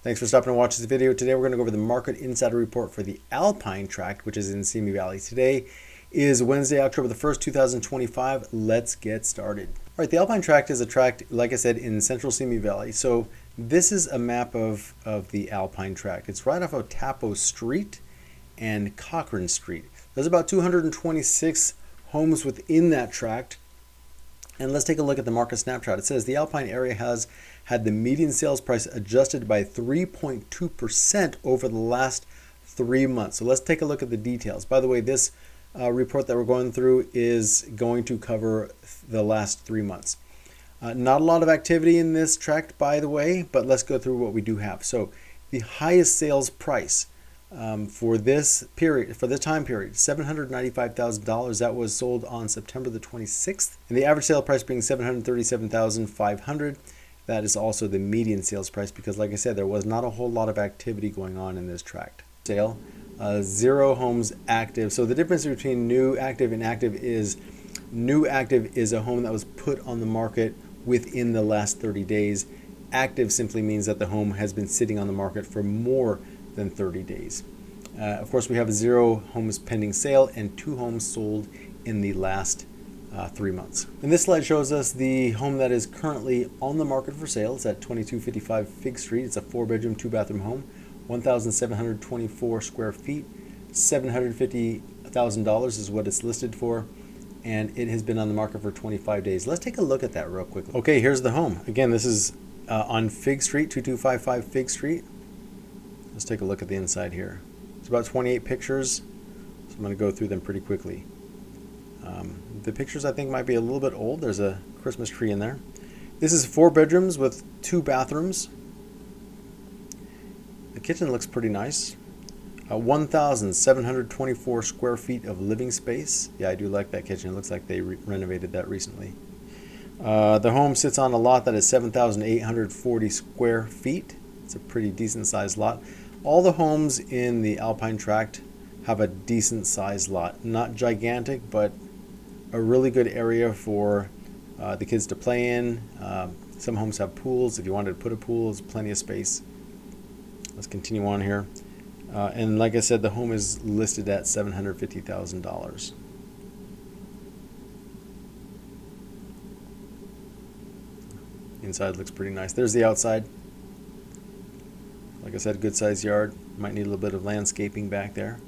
Thanks for stopping and watching this video. Today we're going to go over the Market Insider Report for the Alpine Tract, which is in Simi Valley. Today is Wednesday, October the 1st, 2025. Let's get started. All right, the Alpine Tract is a tract, like I said, in central Simi Valley. So this is a map of the Alpine Tract. It's right off of Tapo Street and Cochrane Street. There's about 226 homes within that tract. And let's take a look at the market snapshot. It says the Alpine area has had the median sales price adjusted by 3.2% over the last 3 months. So let's take a look at the details. By the way, this report that we're going through is going to cover the last 3 months. Not a lot of activity in this tract, by the way, but let's go through what we do have. So the highest sales price for this period, for the time period, $795,000. That was sold on September the 26th, and the average sale price being $737,500. That is also the median sales price because, like I said, there was not a whole lot of activity going on in this tract. Sale, 0 homes active. So the difference between new active and active is new active is a home that was put on the market within the last 30 days. Active simply means that the home has been sitting on the market for more than 30 days. Of course, we have 0 homes pending sale and 2 homes sold in the last 3 months. And this slide shows us the home that is currently on the market for sale. It's at 2255 Fig Street. It's a 4-bedroom, 2-bathroom home, 1,724 square feet, $750,000 is what it's listed for, and it has been on the market for 25 days. Let's take a look at that real quickly. Okay, here's the home. Again, this is on Fig Street, 2255 Fig Street. Let's take a look at the inside here. It's about 28 pictures, so I'm going to go through them pretty quickly. The pictures I think might be a little bit old. There's a Christmas tree in there. This is 4 bedrooms with 2 bathrooms. The kitchen looks pretty nice. 1,724 square feet of living space. Yeah, I do like that kitchen. It looks like they renovated that recently. The home sits on a lot that is 7,840 square feet. It's a pretty decent sized lot. All the homes in the Alpine Tract have a decent sized lot. Not gigantic, but a really good area for the kids to play in. Some homes have pools. If you wanted to put a pool, there's plenty of space. Let's continue on here. And like I said, the home is listed at $750,000. Inside looks pretty nice. There's the outside. Like I said, good sized yard. Might need a little bit of landscaping back there.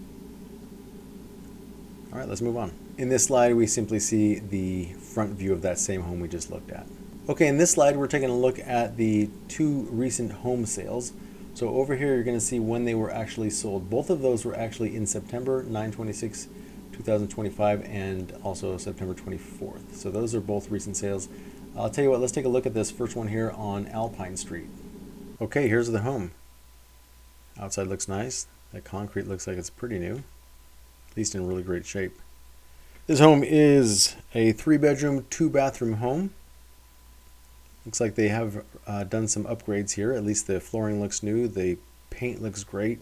All right, let's move on. In this slide, we simply see the front view of that same home we just looked at. Okay, in this slide, we're taking a look at the 2 recent home sales. So over here, you're going to see when they were actually sold. Both of those were actually in September 9/26, 2025, and also September 24th. So those are both recent sales. I'll tell you what, let's take a look at this first one here on Alpine Street. Okay, here's the home. Outside looks nice. That concrete looks like it's pretty new, at least in really great shape. This home is a 3-bedroom, 2-bathroom home. Looks like they have done some upgrades here. At least the flooring looks new. The paint looks great.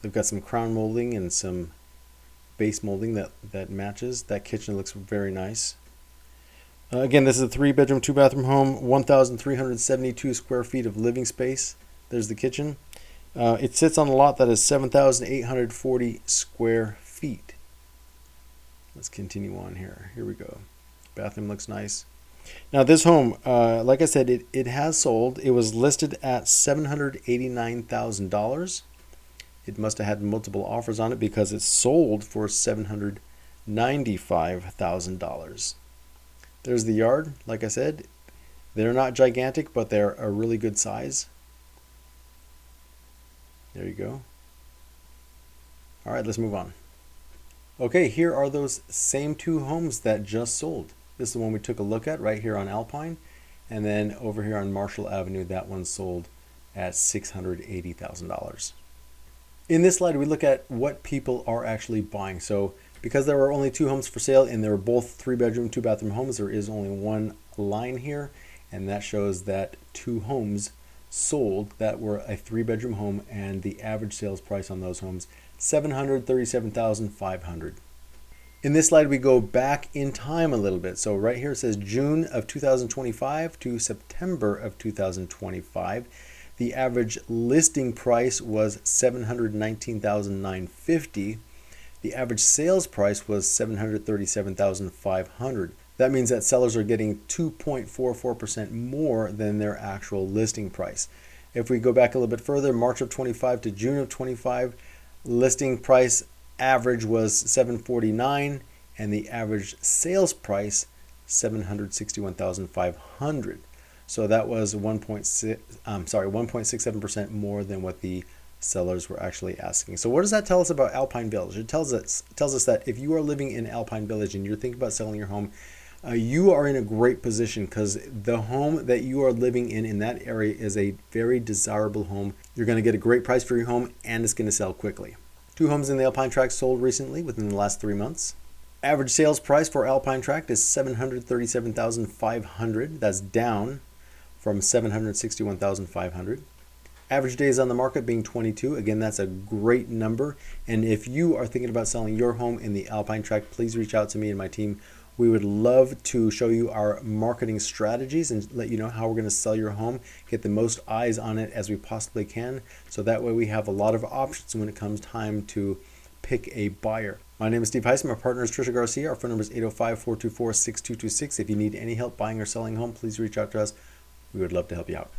They've got some crown molding and some base molding that matches. That kitchen looks very nice. Again, this is a 3-bedroom, 2-bathroom home, 1,372 square feet of living space. There's the kitchen. It sits on a lot that is 7,840 square feet. Let's continue on here. Here we go. Bathroom looks nice. Now this home, like I said, it has sold. It was listed at $789,000. It must have had multiple offers on it because it sold for $795,000. There's the yard. Like I said, they're not gigantic, but they're a really good size. There you go. All right, let's move on. Okay, here are those same 2 homes that just sold. This is the one we took a look at right here on Alpine. And then over here on Marshall Avenue, that one sold at $680,000. In this slide, we look at what people are actually buying. So because there were only 2 homes for sale and they were both 3-bedroom, 2-bathroom homes, there is only one line here. And that shows that 2 homes sold that were a 3-bedroom home, and the average sales price on those homes, $737,500. In this slide, we go back in time a little bit. So right here it says June of 2025 to September of 2025. The average listing price was $719,950. The average sales price was $737,500. That means that sellers are getting 2.44% more than their actual listing price. If we go back a little bit further, March of 25 to June of 25, listing price average was $749, and the average sales price $761,500. So that was 1.67% more than what the sellers were actually asking. So what does that tell us about Alpine Village? It tells us that if you are living in Alpine Village and you're thinking about selling your home, you are in a great position because the home that you are living in that area is a very desirable home. You're going to get a great price for your home, and it's going to sell quickly. 2 homes in the Alpine Tract sold recently within the last 3 months. Average sales price for Alpine Tract is $737,500. That's down from $761,500. Average days on the market being 22. Again, that's a great number. And if you are thinking about selling your home in the Alpine Tract, please reach out to me and my team. We would love to show you our marketing strategies and let you know how we're going to sell your home, get the most eyes on it as we possibly can. So that way we have a lot of options when it comes time to pick a buyer. My name is Steve Heisman. My partner is Trisha Garcia. Our phone number is 805-424-6226. If you need any help buying or selling a home, please reach out to us. We would love to help you out.